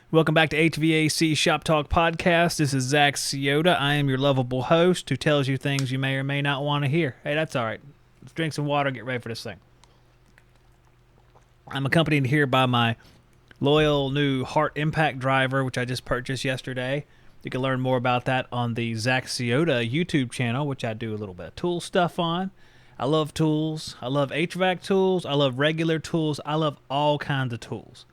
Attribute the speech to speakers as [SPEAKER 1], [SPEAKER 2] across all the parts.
[SPEAKER 1] Welcome back to HVAC Shop Talk podcast. This is Zack. I am your lovable host who tells you things you may or may not want to hear. Hey, that's all right. Let's drink some water, get ready for this thing. I'm accompanied here by my loyal new Heart Impact driver, which I just purchased yesterday. You can learn more about that on the Zack YouTube channel, which I do a little bit of tool stuff on. I love tools. I love HVAC tools. I love regular tools. I love all kinds of tools.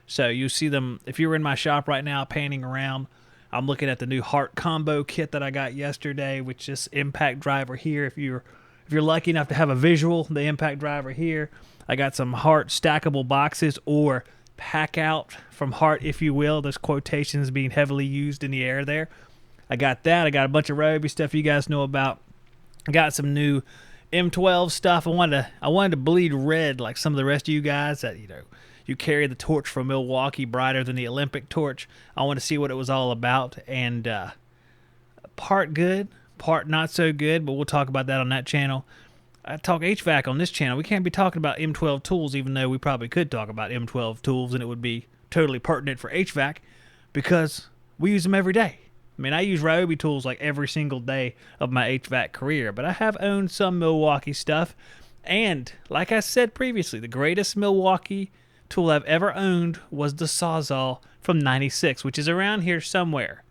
[SPEAKER 1] So you see them, if you're in my shop right now panning around, I'm looking at the new Heart combo kit that I got yesterday, which is impact driver here. If you're lucky enough to have a visual, the impact driver here. I got some Heart stackable boxes or pack out from Heart, if you will. There's quotations being heavily used in the air there. I got that. I got a bunch of Roby stuff you guys know about. I got some new M12 stuff. I wanted to bleed red like some of the rest of you guys that, you carry the torch from Milwaukee brighter than the Olympic torch. I want to see what it was all about. And part good, part not so good, but we'll talk about that on that channel. I talk HVAC on this channel. We can't be talking about M12 tools, even though we probably could talk about M12 tools and it would be totally pertinent for HVAC because we use them every day. I mean, I use Roby tools like every single day of my HVAC career, but I have owned some Milwaukee stuff. And like I said previously, the greatest Milwaukee tool I've ever owned was the Sawzall from '96, which is around here somewhere.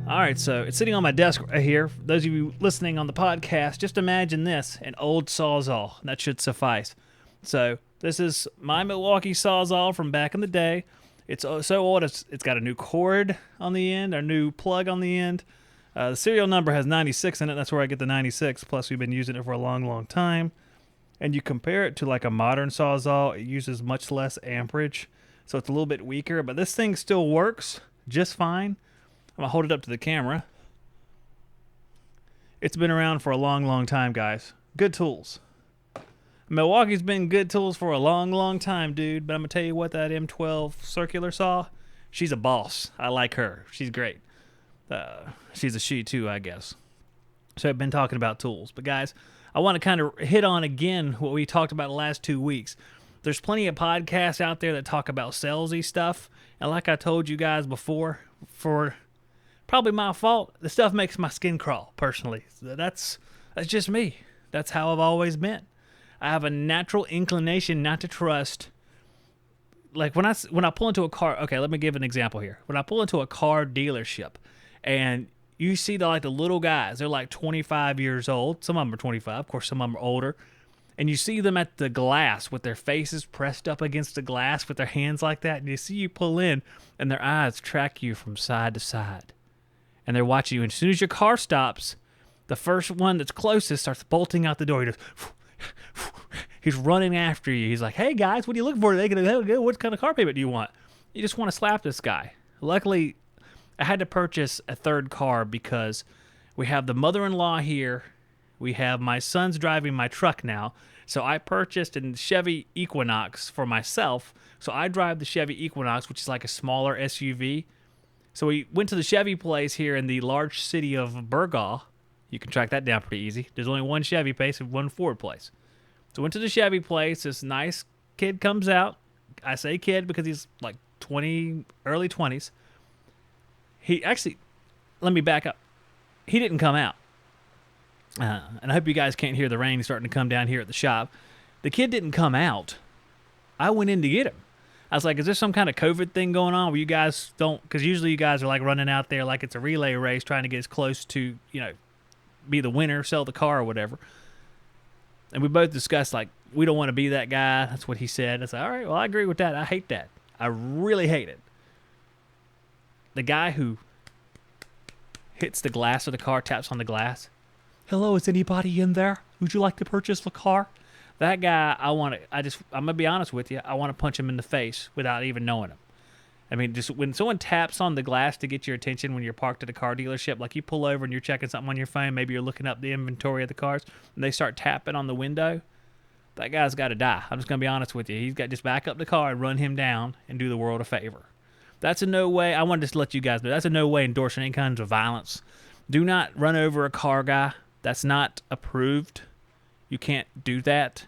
[SPEAKER 1] All right, so it's sitting on my desk right here. For those of you listening on the podcast, just imagine this, an old Sawzall. That should suffice. So this is my Milwaukee Sawzall from back in the day. It's so old, it's got a new cord on the end, a new plug on the end. The serial number has 96 in it. That's where I get the 96. Plus, we've been using it for a long, long time. And you compare it to like a modern Sawzall, it uses much less amperage. So it's a little bit weaker. But this thing still works just fine. I'm going to hold it up to the camera. It's been around for a long, long time, guys. Good tools. Milwaukee's been good tools for a long, long time, dude. But I'm going to tell you what, that M12 circular saw, she's a boss. I like her. She's great. She's a she, too, I guess. So I've been talking about tools. But, guys, I want to kind of hit on again what we talked about the last 2 weeks. There's plenty of podcasts out there that talk about salesy stuff. And like I told you guys before, for probably my fault, the stuff makes my skin crawl, personally. That's just me. That's how I've always been. I have a natural inclination not to trust. Like when I pull into a car, okay, let me give an example here. When I pull into a car dealership and you see the little guys, they're like 25 years old. Some of them are 25, of course, some of them are older. And you see them at the glass with their faces pressed up against the glass with their hands like that. And you see you pull in and their eyes track you from side to side. And they're watching you. And as soon as your car stops, the first one that's closest starts bolting out the door. He just, he's running after you. He's like, hey, guys, what are you looking for today? What kind of car payment do you want? You just want to slap this guy. Luckily, I had to purchase a third car because we have the mother-in-law here. We have my son's driving my truck now. So I purchased a Chevy Equinox for myself. So I drive the Chevy Equinox, which is like a smaller SUV. So we went to the Chevy place here in the large city of Burgaw. You can track that down pretty easy. There's only one Chevy place and one Ford place. So went to the Chevy place. This nice kid comes out. I say kid because he's like 20, early 20s. He actually, let me back up. He didn't come out. And I hope you guys can't hear the rain starting to come down here at the shop. The kid didn't come out. I went in to get him. I was like, is there some kind of COVID thing going on where you guys don't, because usually you guys are like running out there like it's a relay race trying to get as close to, be the winner, sell the car or whatever. And we both discussed, like, we don't want to be that guy. That's what he said. I said, all right, well, I agree with that. I hate that. I really hate it. The guy who hits the glass of the car, taps on the glass. Hello, is anybody in there? Would you like to purchase the car? That guy, I'm going to be honest with you, I want to punch him in the face without even knowing him. I mean, just when someone taps on the glass to get your attention when you're parked at a car dealership, like you pull over and you're checking something on your phone, maybe you're looking up the inventory of the cars, and they start tapping on the window, that guy's got to die. I'm just going to be honest with you. He's got to just back up the car and run him down and do the world a favor. That's in no way, I wanted to let you guys know, that's in no way endorsing any kinds of violence. Do not run over a car guy. That's not approved. You can't do that.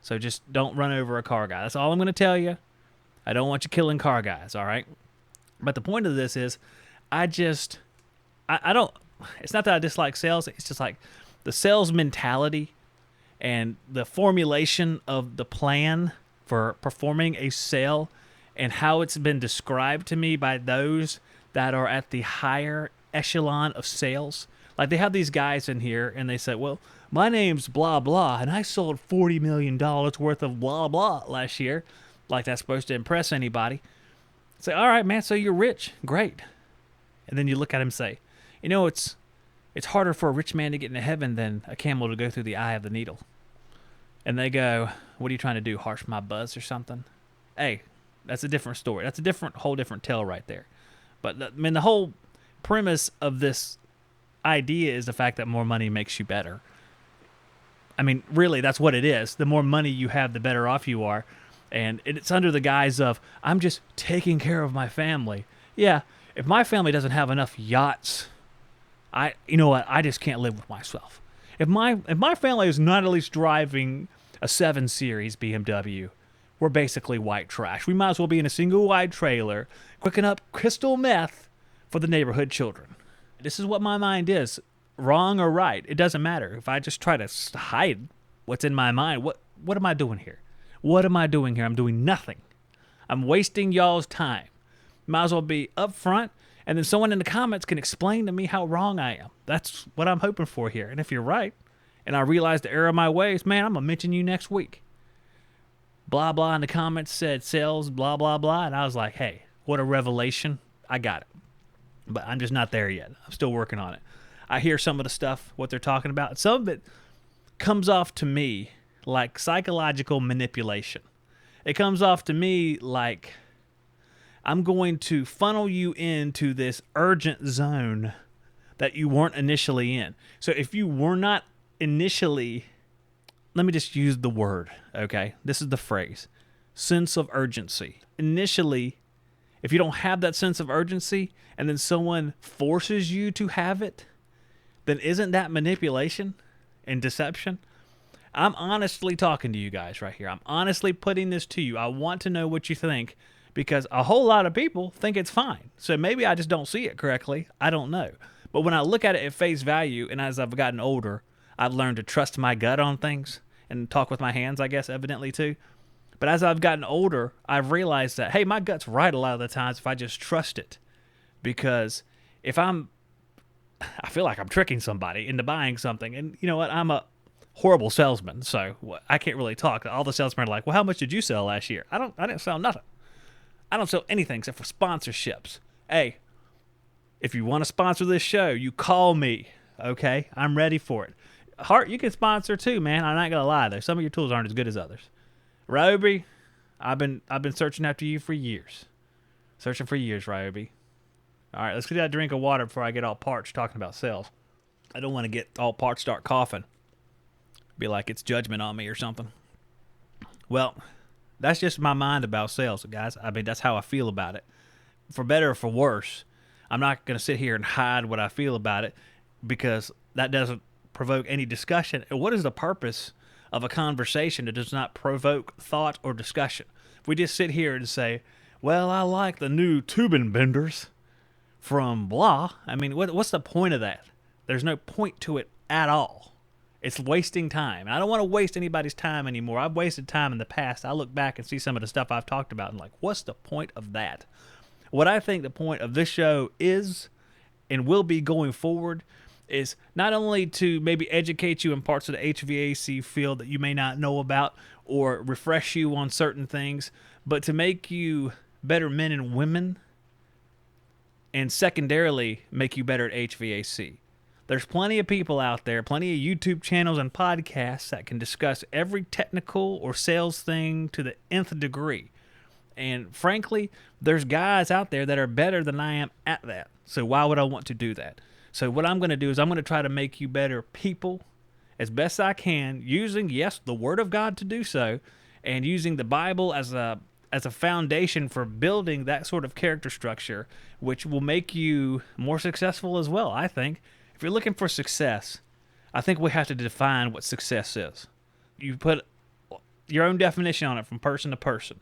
[SPEAKER 1] So just don't run over a car guy. That's all I'm going to tell you. I don't want you killing car guys, all right? But the point of this is, I don't, it's not that I dislike sales. It's just like the sales mentality and the formulation of the plan for performing a sale and how it's been described to me by those that are at the higher echelon of sales. Like, they have these guys in here and they say, well, my name's blah blah and I sold $40 million worth of blah blah last year. Like that's supposed to impress anybody. Say, all right, man, so you're rich. Great. And then you look at him and say, you know, it's harder for a rich man to get into heaven than a camel to go through the eye of the needle. And they go, what are you trying to do, harsh my buzz or something? Hey, that's a different story. That's a whole different tale right there. But the whole premise of this idea is the fact that more money makes you better. I mean, really, that's what it is. The more money you have, the better off you are. And it's under the guise of, I'm just taking care of my family. Yeah, if my family doesn't have enough yachts, you know what? I just can't live with myself. If my family is not at least driving a 7 Series BMW, we're basically white trash. We might as well be in a single wide trailer, cooking up crystal meth for the neighborhood children. This is what my mind is. Wrong or right, it doesn't matter. If I just try to hide what's in my mind, what am I doing here? What am I doing here? I'm doing nothing. I'm wasting y'all's time. Might as well be upfront, and then someone in the comments can explain to me how wrong I am. That's what I'm hoping for here. And if you're right, and I realize the error of my ways, man, I'm going to mention you next week. Blah, blah in the comments said sales, blah, blah, blah. And I was like, hey, what a revelation. I got it. But I'm just not there yet. I'm still working on it. I hear some of the stuff, what they're talking about. Some of it comes off to me like psychological manipulation. It comes off to me like I'm going to funnel you into this urgent zone that you weren't initially in. So if you were not initially, let me just use the word, okay? This is the phrase, sense of urgency. Initially, if you don't have that sense of urgency and then someone forces you to have it, then isn't that manipulation and deception? I'm honestly talking to you guys right here. I'm honestly putting this to you. I want to know what you think because a whole lot of people think it's fine. So maybe I just don't see it correctly. I don't know. But when I look at it at face value, and as I've gotten older, I've learned to trust my gut on things and talk with my hands, I guess, evidently too. But as I've gotten older, I've realized that, hey, my gut's right a lot of the times if I just trust it. Because if I feel like I'm tricking somebody into buying something. And you know what? I'm a horrible salesman, so I can't really talk. All the salesmen are like, well, how much did you sell last year? I didn't sell nothing. I don't sell anything except for sponsorships. Hey, if you want to sponsor this show, you call me, okay? I'm ready for it. Hart, you can sponsor too, man. I'm not going to lie, though. Some of your tools aren't as good as others. Roby, I've been searching after you for years. Searching for years, Roby. All right, let's get that drink of water before I get all parched talking about sales. I don't want to get all parched, start coughing. Be like it's judgment on me or something. Well, that's just my mind about sales, guys. I mean, that's how I feel about it. For better or for worse, I'm not going to sit here and hide what I feel about it because that doesn't provoke any discussion. And what is the purpose of a conversation that does not provoke thought or discussion? If we just sit here and say, well, I like the new tubing benders from blah. I mean, what's the point of that? There's no point to it at all. It's wasting time. And I don't want to waste anybody's time anymore. I've wasted time in the past. I look back and see some of the stuff I've talked about and like, what's the point of that? What I think the point of this show is and will be going forward is not only to maybe educate you in parts of the HVAC field that you may not know about or refresh you on certain things, but to make you better men and women and secondarily make you better at HVAC. There's plenty of people out there, plenty of YouTube channels and podcasts that can discuss every technical or sales thing to the nth degree. And frankly, there's guys out there that are better than I am at that. So why would I want to do that? So what I'm going to do is I'm going to try to make you better people as best I can using, yes, the Word of God to do so and using the Bible as a as a foundation for building that sort of character structure, which will make you more successful as well. I think if you're looking for success, I think we have to define what success is. You put your own definition on it from person to person,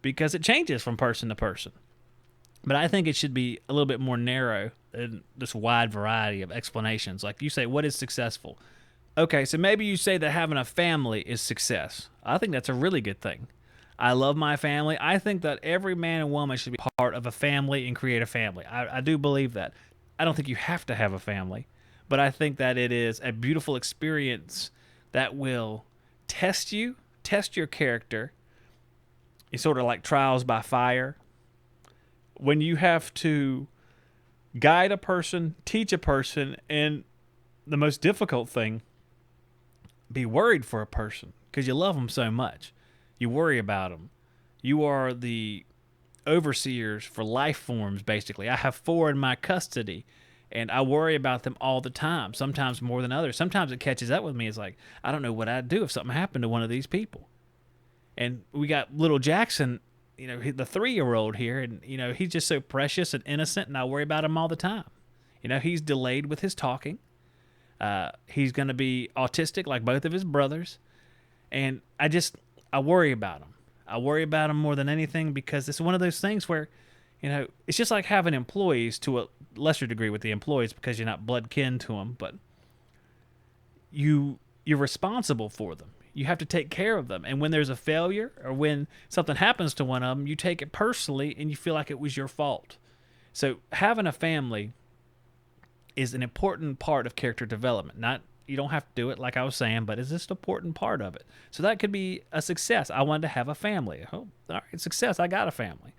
[SPEAKER 1] because it changes from person to person. But I think it should be a little bit more narrow than this wide variety of explanations. Like you say, what is successful? Okay, so maybe you say that having a family is success. I think that's a really good thing. I love my family. I think that every man and woman should be part of a family and create a family. I do believe that. I don't think you have to have a family, but I think that it is a beautiful experience that will test you, test your character. It's sort of like trials by fire. When you have to guide a person, teach a person, and the most difficult thing, be worried for a person because you love them so much. You worry about them. You are the overseers for life forms, basically. I have 4 in my custody, and I worry about them all the time, sometimes more than others. Sometimes it catches up with me. It's like, I don't know what I'd do if something happened to one of these people. And we got little Jackson, the 3-year-old here, and, he's just so precious and innocent, and I worry about him all the time. He's delayed with his talking. He's going to be autistic like both of his brothers. And I worry about him. I worry about him more than anything because it's one of those things where, it's just like having employees to a lesser degree with the employees because you're not blood kin to them, but you're responsible for them. You have to take care of them. And when there's a failure or when something happens to one of them, you take it personally and you feel like it was your fault. So having a family is an important part of character development. You don't have to do it like I was saying, but it's just an important part of it. So that could be a success. I wanted to have a family. Oh, all right, success. I got a family.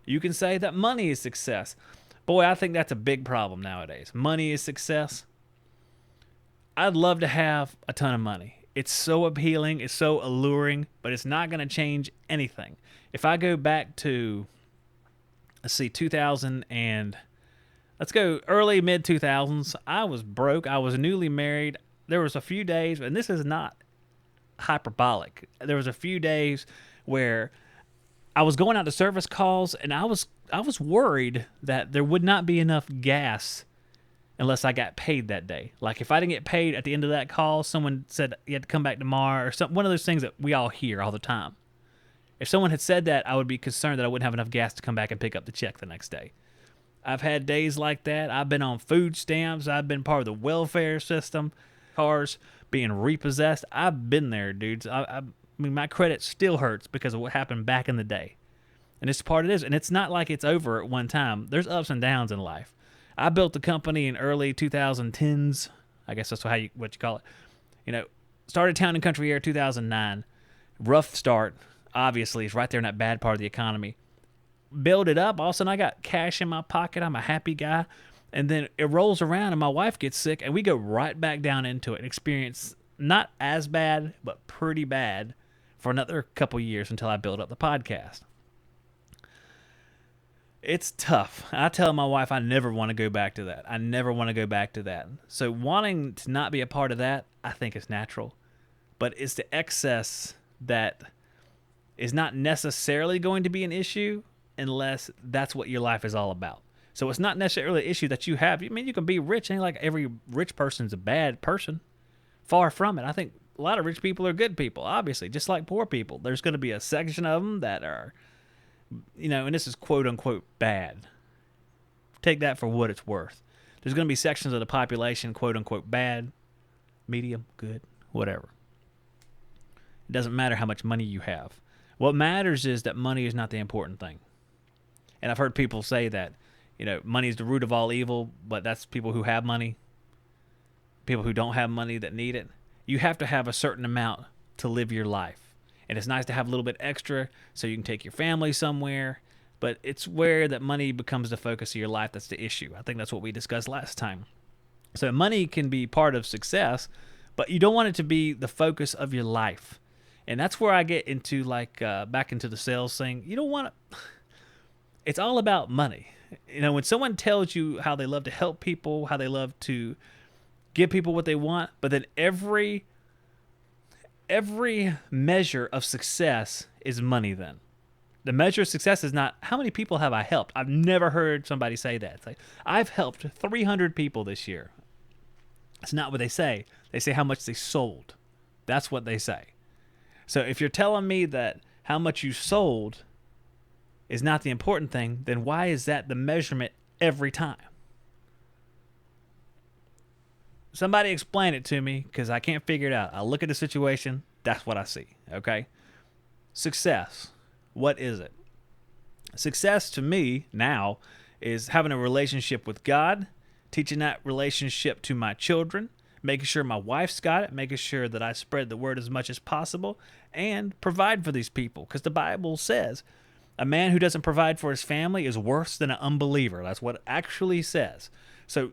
[SPEAKER 1] You can say that money is success. Boy, I think that's a big problem nowadays. Money is success. I'd love to have a ton of money. It's so appealing. It's so alluring, but it's not going to change anything. If I go back to, 2000 and let's go early mid 2000s. I was broke. I was newly married. There was a few days, and this is not hyperbolic. There was a few days where I was going out to service calls, and I was worried that there would not be enough gas unless I got paid that day. Like if I didn't get paid at the end of that call, someone said you had to come back tomorrow or something. One of those things that we all hear all the time. If someone had said that, I would be concerned that I wouldn't have enough gas to come back and pick up the check the next day. I've had days like that. I've been on food stamps. I've been part of the welfare system. Cars being repossessed. I've been there, dudes. I mean, my credit still hurts because of what happened back in the day. And it's part of this. And it's not like it's over at one time. There's ups and downs in life. I built the company in early 2010s. I guess that's what you call it. Started Town and Country Air 2009. Rough start, obviously. It's right there in that bad part of the economy. Build it up. All of a sudden, I got cash in my pocket. I'm a happy guy. And then it rolls around and my wife gets sick and we go right back down into it and experience not as bad, but pretty bad for another couple years until I build up the podcast. It's tough. I tell my wife I never want to go back to that. I never want to go back to that. So wanting to not be a part of that, I think is natural. But it's the excess that is not necessarily going to be an issue unless that's what your life is all about. So it's not necessarily an issue that you have. I mean, you can be rich. Ain't like every rich person's a bad person. Far from it. I think a lot of rich people are good people, obviously, just like poor people. There's going to be a section of them that are, and this is quote unquote bad. Take that for what it's worth. There's going to be sections of the population, quote unquote bad, medium, good, whatever. It doesn't matter how much money you have. What matters is that money is not the important thing. And I've heard people say that, money is the root of all evil, but that's people who have money, people who don't have money that need it. You have to have a certain amount to live your life. And it's nice to have a little bit extra so you can take your family somewhere, but it's where that money becomes the focus of your life that's the issue. I think that's what we discussed last time. So money can be part of success, but you don't want it to be the focus of your life. And that's where I get into back into the sales thing. You don't want to... It's all about money. When someone tells you how they love to help people, how they love to give people what they want, but then every measure of success is money then. The measure of success is not how many people have I helped. I've never heard somebody say that. It's like, I've helped 300 people this year. It's not what they say. They say how much they sold. That's what they say. So if you're telling me that how much you sold is not the important thing, then why is that the measurement every time? Somebody explain it to me, because I can't figure it out. I look at the situation. That's what I see. Okay? Success. What is it? Success to me now is having a relationship with God, teaching that relationship to my children, making sure my wife's got it, making sure that I spread the word as much as possible, and provide for these people. Because the Bible says a man who doesn't provide for his family is worse than an unbeliever. That's what it actually says. So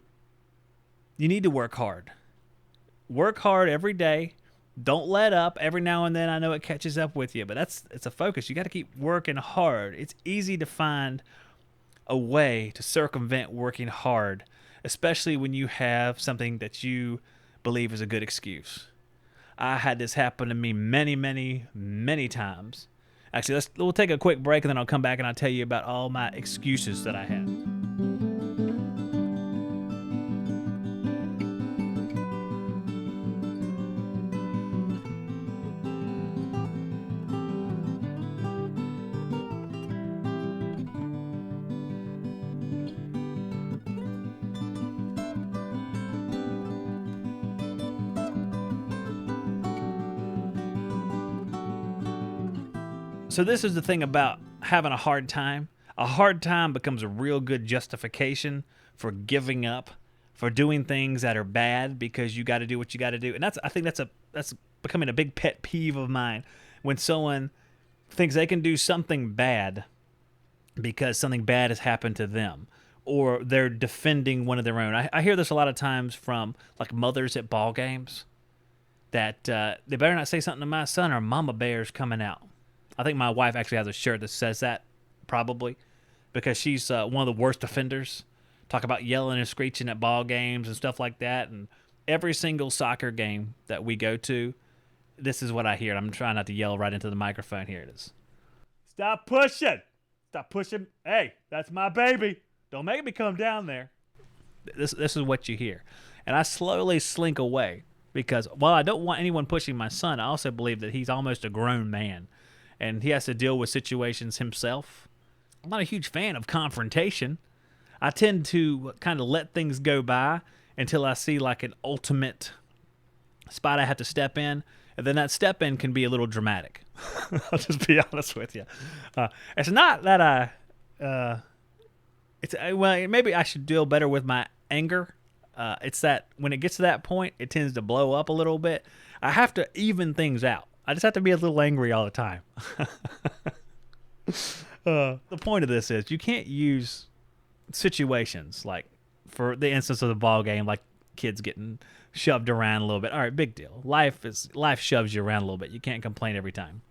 [SPEAKER 1] you need to work hard. Work hard every day. Don't let up. Every now and then I know it catches up with you, but it's a focus. You got to keep working hard. It's easy to find a way to circumvent working hard, especially when you have something that you believe is a good excuse. I had this happen to me many, many, many times. Actually, we'll take a quick break and then I'll come back and I'll tell you about all my excuses that I had. So this is the thing about having a hard time. A hard time becomes a real good justification for giving up, for doing things that are bad because you got to do what you got to do. And I think that's becoming a big pet peeve of mine, when someone thinks they can do something bad because something bad has happened to them, or they're defending one of their own. I hear this a lot of times from like mothers at ball games, that they better not say something to my son or Mama Bear's coming out. I think my wife actually has a shirt that says that, probably, because she's one of the worst offenders. Talk about yelling and screeching at ball games and stuff like that. And every single soccer game that we go to, this is what I hear. I'm trying not to yell right into the microphone. Here it is. Stop pushing. Stop pushing. Hey, that's my baby. Don't make me come down there. This is what you hear. And I slowly slink away, because while I don't want anyone pushing my son, I also believe that he's almost a grown man, and he has to deal with situations himself. I'm not a huge fan of confrontation. I tend to kind of let things go by until I see like an ultimate spot I have to step in, and then that step in can be a little dramatic. I'll just be honest with you. It's not that well, maybe I should deal better with my anger. It's that when it gets to that point, it tends to blow up a little bit. I have to even things out. I just have to be a little angry all the time. The point of this is you can't use situations like, for the instance of the ball game, like kids getting shoved around a little bit. All right, big deal. Life shoves you around a little bit. You can't complain every time.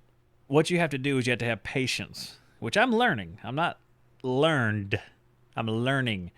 [SPEAKER 1] What you have to do is you have to have patience, which I'm learning. I'm not learned. I'm learning.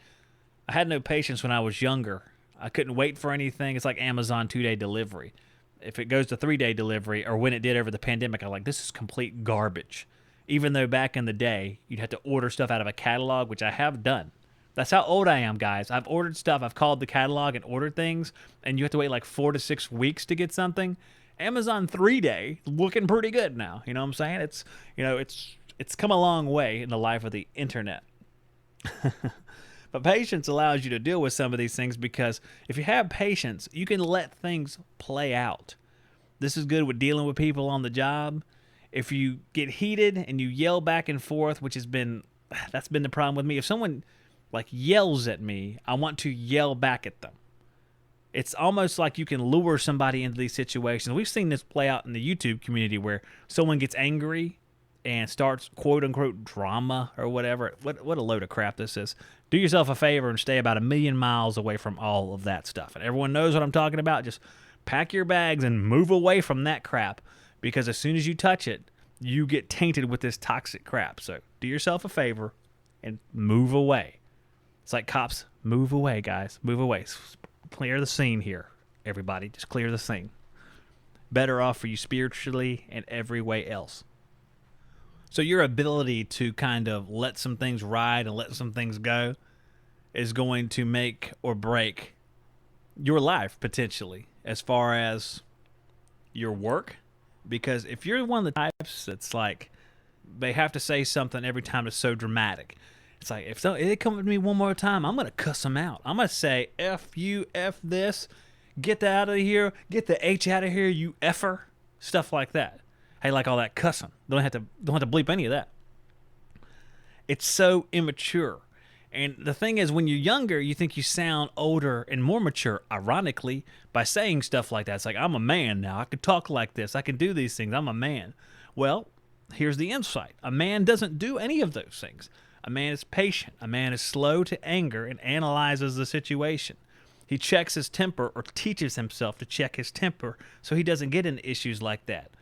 [SPEAKER 1] I had no patience when I was younger. I couldn't wait for anything. It's like Amazon 2-day delivery. If it goes to 3-day delivery, or when it did over the pandemic, I'm like, this is complete garbage. Even though back in the day, you'd have to order stuff out of a catalog, which I have done. That's how old I am, guys. I've ordered stuff. I've called the catalog and ordered things, and you have to wait like 4 to 6 weeks to get something. Amazon 3-day, looking pretty good now. You know what I'm saying? It's come a long way in the life of the internet. But patience allows you to deal with some of these things, because if you have patience, you can let things play out. This is good with dealing with people on the job. If you get heated and you yell back and forth, that's been the problem with me. If someone like yells at me, I want to yell back at them. It's almost like you can lure somebody into these situations. We've seen this play out in the YouTube community, where someone gets angry and starts quote-unquote drama or whatever. What a load of crap this is. Do yourself a favor and stay about 1,000,000 miles away from all of that stuff. And everyone knows what I'm talking about. Just pack your bags and move away from that crap, because as soon as you touch it, you get tainted with this toxic crap. So do yourself a favor and move away. It's like cops. Move away, guys. Move away. Clear the scene here, everybody. Just clear the scene. Better off for you spiritually and every way else. So your ability to kind of let some things ride and let some things go is going to make or break your life potentially as far as your work. Because if you're one of the types that's like, they have to say something every time it's so dramatic. It's like, if they come at me one more time, I'm going to cuss them out. I'm going to say, F you, F this, get that out of here, get the H out of here, you effer. Stuff like that. Hey, like all that cussing. Don't have to bleep any of that. It's so immature. And the thing is, when you're younger, you think you sound older and more mature, ironically, by saying stuff like that. It's like, I'm a man now. I can talk like this. I can do these things. I'm a man. Well, here's the insight. A man doesn't do any of those things. A man is patient. A man is slow to anger and analyzes the situation. He checks his temper or teaches himself to check his temper so he doesn't get into issues like that.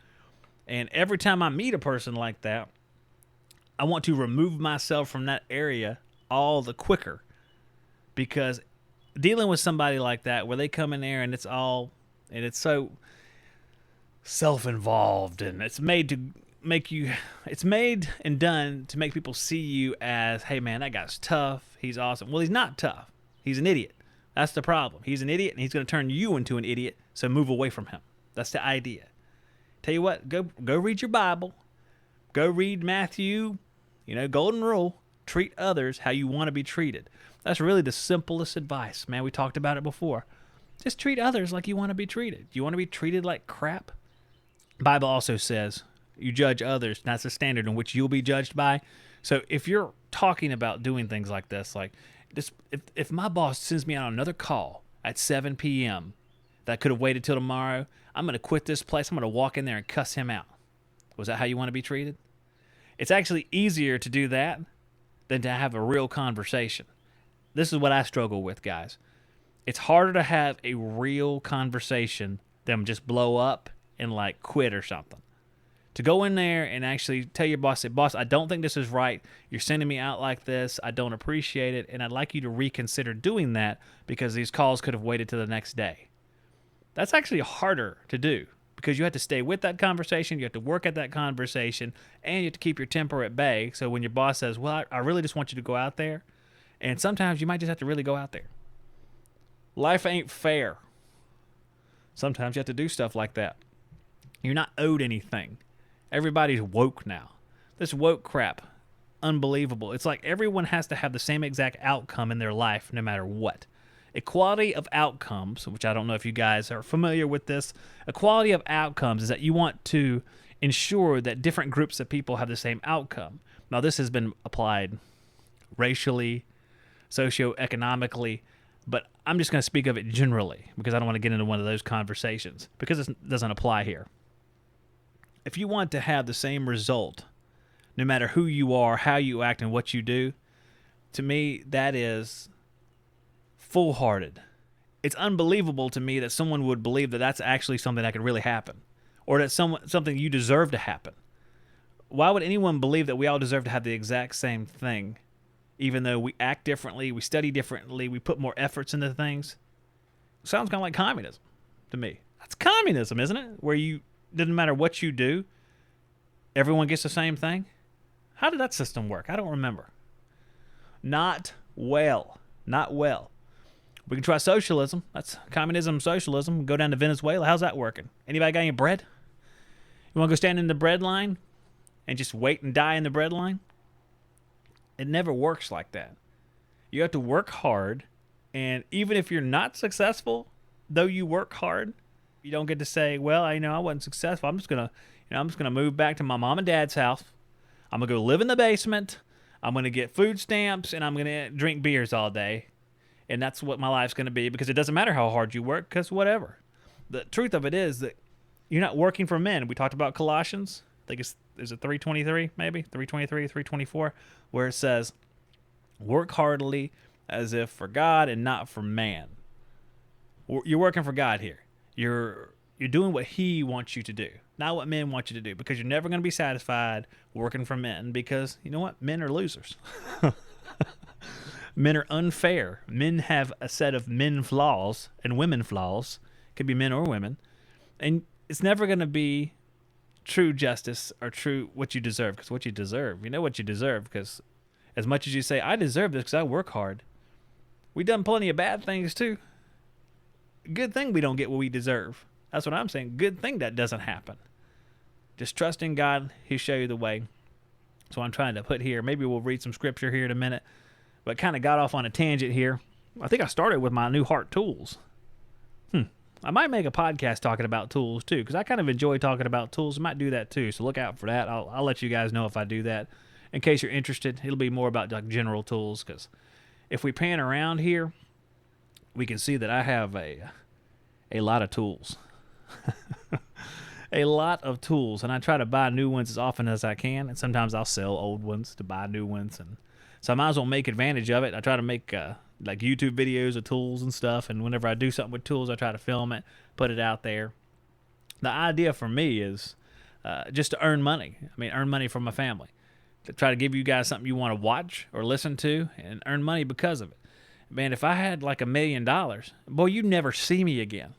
[SPEAKER 1] And every time I meet a person like that, I want to remove myself from that area all the quicker, because dealing with somebody like that where they come in there and it's so self-involved, and it's made and done to make people see you as, hey man, that guy's tough, he's awesome. Well, he's not tough. He's an idiot. That's the problem. He's an idiot, and he's going to turn you into an idiot, so move away from him. That's the idea. Tell you what, go read your Bible. Go read Matthew, Golden Rule. Treat others how you want to be treated. That's really the simplest advice, man. We talked about it before. Just treat others like you want to be treated. You want to be treated like crap? The Bible also says you judge others. And that's the standard in which you'll be judged by. So if you're talking about doing things like this, like this, if my boss sends me out another call at 7 p.m. that could have waited till tomorrow, I'm going to quit this place. I'm going to walk in there and cuss him out. Was that how you want to be treated? It's actually easier to do that than to have a real conversation. This is what I struggle with, guys. It's harder to have a real conversation than just blow up and like quit or something. To go in there and actually tell your boss, say, boss, I don't think this is right. You're sending me out like this. I don't appreciate it. And I'd like you to reconsider doing that because these calls could have waited till the next day. That's actually harder to do because you have to stay with that conversation. You have to work at that conversation, and you have to keep your temper at bay. So when your boss says, well, I really just want you to go out there. And sometimes you might just have to really go out there. Life ain't fair. Sometimes you have to do stuff like that. You're not owed anything. Everybody's woke now. This woke crap, unbelievable. It's like everyone has to have the same exact outcome in their life no matter what. Equality of outcomes, which I don't know if you guys are familiar with this. Equality of outcomes is that you want to ensure that different groups of people have the same outcome. Now, this has been applied racially, socioeconomically, but I'm just going to speak of it generally because I don't want to get into one of those conversations because it doesn't apply here. If you want to have the same result, no matter who you are, how you act, and what you do, to me, that is foolhardy. It's unbelievable to me that someone would believe that that's actually something that could really happen, or that something you deserve to happen. Why would anyone believe that we all deserve to have the exact same thing, even though we act differently, we study differently, we put more efforts into things? It sounds kind of like communism to me. That's communism, isn't it? Where you doesn't matter what you do, everyone gets the same thing. How did that system work? I don't remember. Not well. Not well. We can try socialism. That's communism, socialism. Go down to Venezuela. How's that working? Anybody got any bread? You want to go stand in the bread line and just wait and die in the bread line? It never works like that. You have to work hard, and even if you're not successful, though you work hard, you don't get to say, well, I wasn't successful. I'm just gonna move back to my mom and dad's house. I'm gonna go live in the basement. I'm gonna get food stamps, and I'm gonna drink beers all day. And that's what my life's going to be, because it doesn't matter how hard you work, because whatever. The truth of it is that you're not working for men. We talked about Colossians. I think is it 3:23 maybe? 3:23, 3:24, where it says, work heartily as if for God and not for man. You're working for God here. You're doing what he wants you to do, not what men want you to do, because you're never going to be satisfied working for men, because you know what? Men are losers. Men are unfair. Men have a set of men flaws and women flaws. Could be men or women. And it's never going to be true justice or true what you deserve. Because what you deserve, you know what you deserve. Because as much as you say, I deserve this because I work hard, we done plenty of bad things too. Good thing we don't get what we deserve. That's what I'm saying. Good thing that doesn't happen. Just trust in God. He'll show you the way. So I'm trying to put here. Maybe we'll read some scripture here in a minute. But kind of got off on a tangent here. I think I started with my new heart tools. I might make a podcast talking about tools too, because I kind of enjoy talking about tools. I might do that too, so look out for that. I'll let you guys know if I do that. In case you're interested, it'll be more about like general tools, because if we pan around here, we can see that I have a lot of tools. A lot of tools, and I try to buy new ones as often as I can, and sometimes I'll sell old ones to buy new ones, and so I might as well make advantage of it. I try to make like YouTube videos of tools and stuff, and whenever I do something with tools, I try to film it, put it out there. The idea for me is just to earn money. I mean, earn money from my family. To try to give you guys something you want to watch or listen to and earn money because of it. Man, if I had like $1 million, boy, you'd never see me again.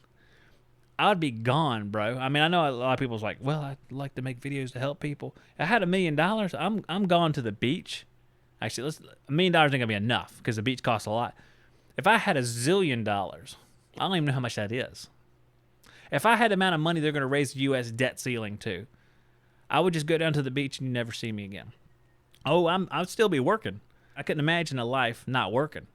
[SPEAKER 1] I'd be gone, bro. I mean, I know a lot of people's like, well, I'd like to make videos to help people. If I had $1 million, I'm gone to the beach. Actually, $1 million ain't gonna be enough because the beach costs a lot. If I had $1 zillion, I don't even know how much that is. If I had the amount of money they're gonna raise the U.S. debt ceiling to, I would just go down to the beach and you never see me again. Oh, I'd still be working. I couldn't imagine a life not working.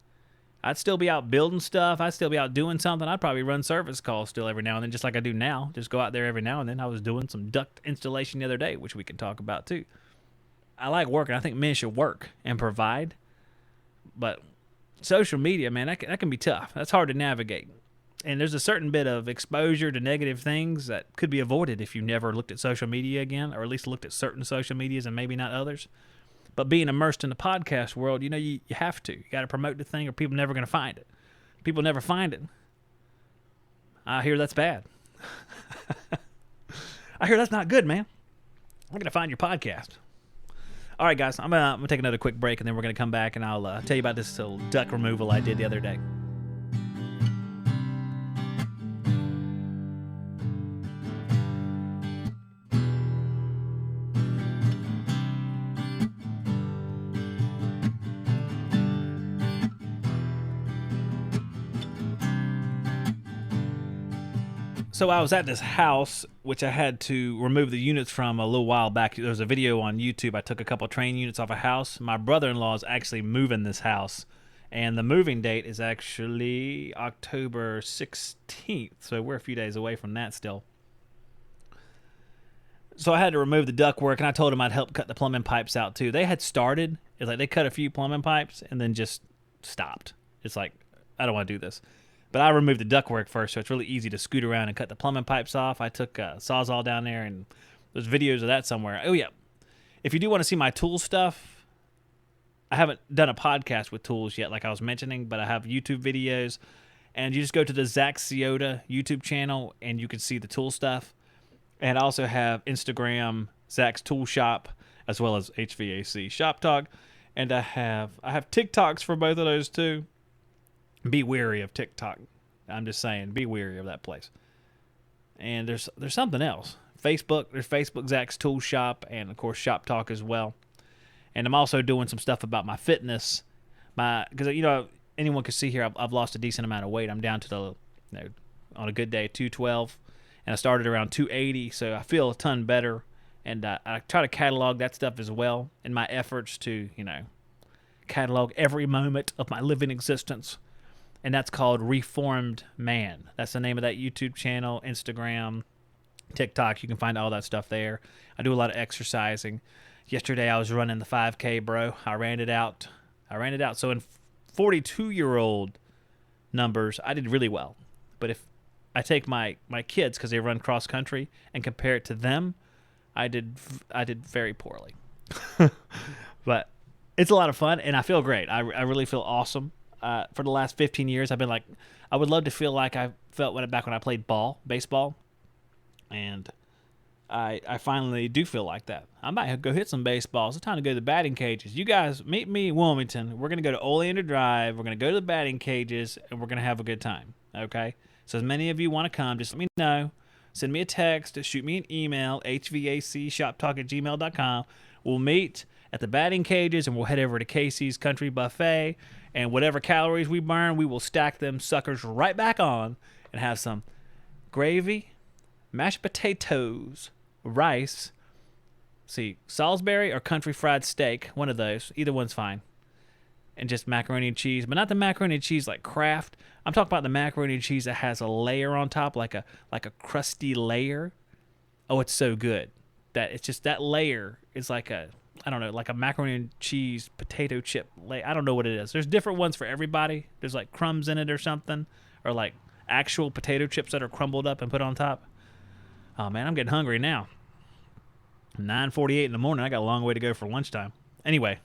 [SPEAKER 1] I'd still be out building stuff. I'd still be out doing something. I'd probably run service calls still every now and then, just like I do now. Just go out there every now and then. I was doing some duct installation the other day, which we can talk about too. I like working. I think men should work and provide. But social media, man, that can be tough. That's hard to navigate. And there's a certain bit of exposure to negative things that could be avoided if you never looked at social media again, or at least looked at certain social medias and maybe not others. But being immersed in the podcast world, you know, you have to. You got to promote the thing or people are never going to find it. People never find it. I hear that's bad. I hear that's not good, man. I'm going to find your podcast. All right, guys, I'm gonna take another quick break, and then we're going to come back, and I'll tell you about this little duct removal I did the other day. So I was at this house, which I had to remove the units from a little while back. There was a video on YouTube. I took a couple train units off a house. My brother-in-law is actually moving this house, and the moving date is actually October 16th. So we're a few days away from that still. So I had to remove the ductwork, and I told him I'd help cut the plumbing pipes out too. They had started. It's like they cut a few plumbing pipes and then just stopped. It's like, I don't want to do this. But I removed the ductwork first, so it's really easy to scoot around and cut the plumbing pipes off. I took a Sawzall down there, and there's videos of that somewhere. Oh, yeah. If you do want to see my tool stuff, I haven't done a podcast with tools yet, like I was mentioning, but I have YouTube videos. And you just go to the Zack YouTube channel, and you can see the tool stuff. And I also have Instagram, Zack's Tool Shop, as well as HVAC Shop Talk. And I have TikToks for both of those, too. Be wary of TikTok. I'm just saying, be wary of that place. And there's something else. Facebook, there's Facebook Zack's Tool Shop, and of course Shop Talk as well. And I'm also doing some stuff about my fitness. Because anyone can see here, I've lost a decent amount of weight. I'm down to on a good day 212, and I started around 280, so I feel a ton better. And I try to catalog that stuff as well in my efforts to catalog every moment of my living existence. And that's called Reformed Man. That's the name of that YouTube channel, Instagram, TikTok. You can find all that stuff there. I do a lot of exercising. Yesterday I was running the 5K, bro. I ran it out. So in 42-year-old numbers, I did really well. But if I take my kids, because they run cross country, and compare it to them, I did very poorly. But it's a lot of fun, and I feel great. I really feel awesome. For the last 15 years, I've been like, I would love to feel like I felt back when I played baseball, and I finally do feel like that. I might go hit some baseballs. It's time to go to the batting cages. You guys, meet me in Wilmington. We're going to go to Oleander Drive. We're going to go to the batting cages, and we're going to have a good time, okay? So as many of you want to come, just let me know send me a text, shoot me an email, hvacshoptalk@gmail.com. We'll meet at the batting cages and we'll head over to Casey's Country Buffet, and whatever calories we burn, we will stack them suckers right back on and have some gravy, mashed potatoes, rice, Salisbury or country fried steak, one of those. Either one's fine. And just macaroni and cheese, but not the macaroni and cheese like Kraft. I'm talking about the macaroni and cheese that has a layer on top, like a crusty layer. Oh, it's so good. That it's just that layer is like a macaroni and cheese potato chip layer. I don't know what it is. There's different ones for everybody. There's like crumbs in it or something, or like actual potato chips that are crumbled up and put on top. Oh man, I'm getting hungry now. 9:48 in the morning. I got a long way to go for lunchtime. Anyway,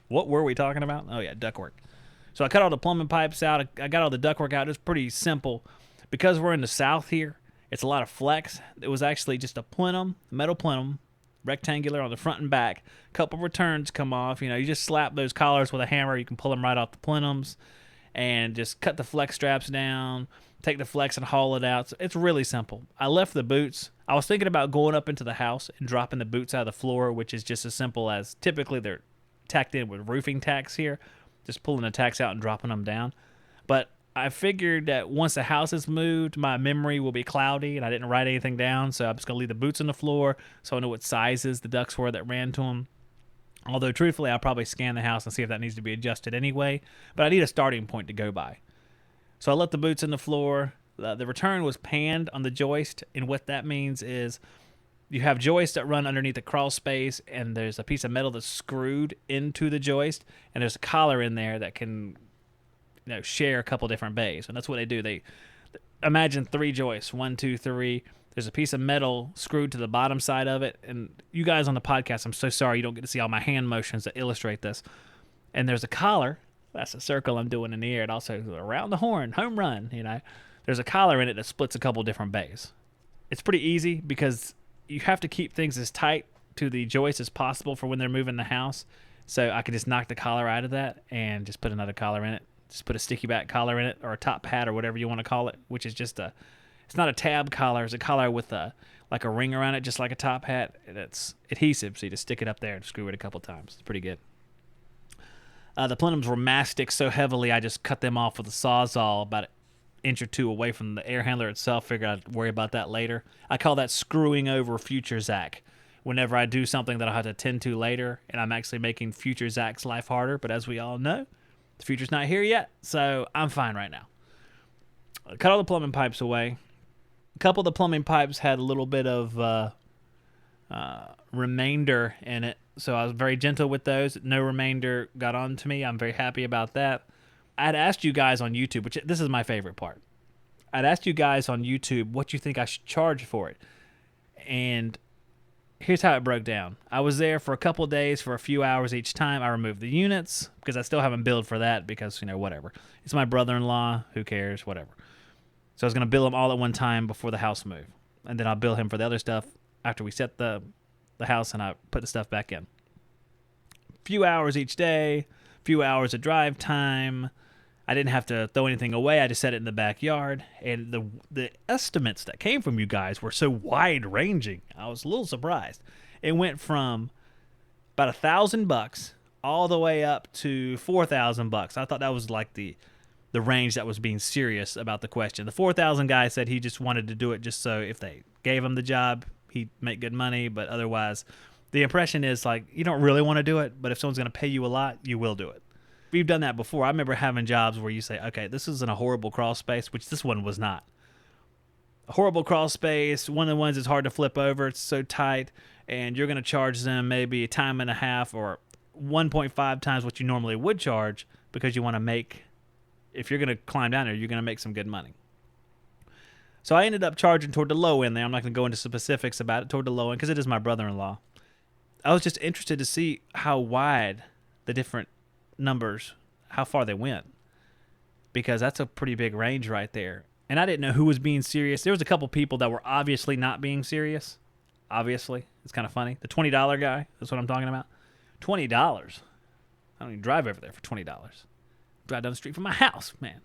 [SPEAKER 1] what were we talking about? Oh yeah, ductwork. So I cut all the plumbing pipes out. I got all the ductwork out. It's pretty simple. Because we're in the South here, it's a lot of flex. It was actually just a plenum, metal plenum, rectangular on the front and back. Couple returns come off. You just slap those collars with a hammer. You can pull them right off the plenums and just cut the flex straps down, take the flex and haul it out. So it's really simple. I left the boots. I was thinking about going up into the house and dropping the boots out of the floor, which is just as simple as typically they're tacked in with roofing tacks here, just pulling the tacks out and dropping them down. But I figured that once the house is moved, my memory will be cloudy and I didn't write anything down, so I'm just going to leave the boots on the floor so I know what sizes the ducts were that ran to them. Although, truthfully, I'll probably scan the house and see if that needs to be adjusted anyway, but I need a starting point to go by. So I left the boots on the floor. The return was panned on the joist, and what that means is you have joists that run underneath the crawl space, and there's a piece of metal that's screwed into the joist, and there's a collar in there that can share a couple different bays. And that's what they do. They imagine 3 joists, 1, 2, 3. There's a piece of metal screwed to the bottom side of it. And you guys on the podcast, I'm so sorry you don't get to see all my hand motions that illustrate this. And there's a collar. That's a circle I'm doing in the air. It also around the horn, home run. There's a collar in it that splits a couple different bays. It's pretty easy because you have to keep things as tight to the joist as possible for when they're moving the house. So I could just knock the collar out of that and just put another collar in it. Just put a sticky back collar in it, or a top pad, or whatever you want to call it, which is just it's not a tab collar. It's a collar with a ring around it, just like a top hat. And it's adhesive, so you just stick it up there and screw it a couple times. It's pretty good. The plenums were mastic so heavily, I just cut them off with a Sawzall about an inch or two away from the air handler itself. Figured I'd worry about that later. I call that screwing over future Zack. Whenever I do something that I'll have to attend to later, and I'm actually making future Zack's life harder, but as we all know, the future's not here yet, so I'm fine right now. I cut all the plumbing pipes away. A couple of the plumbing pipes had a little bit of remainder in it, so I was very gentle with those. No remainder got on to me. I'm very happy about that. I'd asked you guys on YouTube, which this is my favorite part. I'd asked you guys on YouTube what you think I should charge for it. And here's how it broke down. I was there for a couple of days for a few hours each time. I removed the units because I still haven't billed for that because, whatever. It's my brother-in-law. Who cares? Whatever. So I was going to bill him all at one time before the house move. And then I'll bill him for the other stuff after we set the house and I put the stuff back in. Few hours each day, few hours of drive time. I didn't have to throw anything away. I just set it in the backyard. And the estimates that came from you guys were so wide-ranging. I was a little surprised. It went from about $1,000 all the way up to $4,000. I thought that was like the range that was being serious about the question. The $4,000 guy said he just wanted to do it just so if they gave him the job, he'd make good money. But otherwise, the impression is like you don't really want to do it, but if someone's going to pay you a lot, you will do it. We've done that before. I remember having jobs where you say, okay, this isn't a horrible crawl space, which this one was not. A horrible crawl space, one of the ones that's hard to flip over. It's so tight, and you're going to charge them maybe a time and a half or 1.5 times what you normally would charge because you want to make, if you're going to climb down there, you're going to make some good money. So I ended up charging toward the low end there. I'm not going to go into specifics about it, toward the low end because it is my brother-in-law. I was just interested to see how wide the different numbers, how far they went, because that's a pretty big range right there. And I didn't know who was being serious. There was a couple people that were obviously not being serious. Obviously. It's kind of funny. The $20 guy, that's what I'm talking about. $20. I don't even drive over there for $20. Drive down the street from my house, man.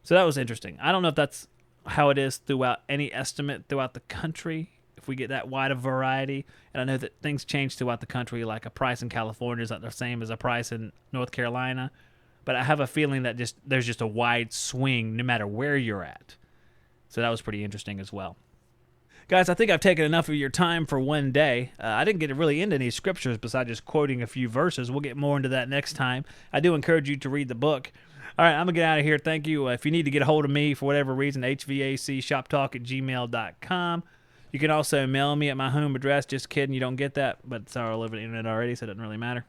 [SPEAKER 1] So that was interesting. I don't know if that's how it is throughout any estimate throughout the country, if we get that wide of variety. And I know that things change throughout the country, like a price in California is not the same as a price in North Carolina. But I have a feeling that there's just a wide swing no matter where you're at. So that was pretty interesting as well. Guys, I think I've taken enough of your time for one day. I didn't get really into any scriptures besides just quoting a few verses. We'll get more into that next time. I do encourage you to read the book. All right, I'm going to get out of here. Thank you. If you need to get a hold of me for whatever reason, HVAC Shop Talk at gmail.com. You can also mail me at my home address. Just kidding, you don't get that, but it's all over the internet already, so it doesn't really matter.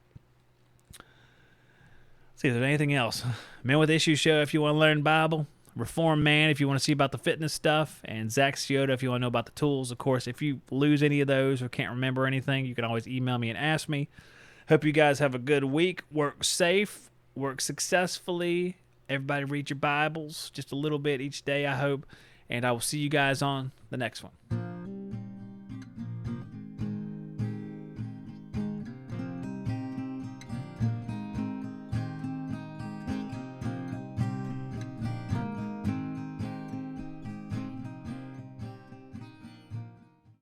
[SPEAKER 1] Let's see if there's anything else. Men with Issues Show if you want to learn Bible. Reformed Man if you want to see about the fitness stuff, and Zack if you want to know about the tools. Of course, if you lose any of those or can't remember anything, you can always email me and ask me. Hope you guys have a good week. Work safe, work successfully. Everybody read your Bibles just a little bit each day, I hope. And I will see you guys on the next one.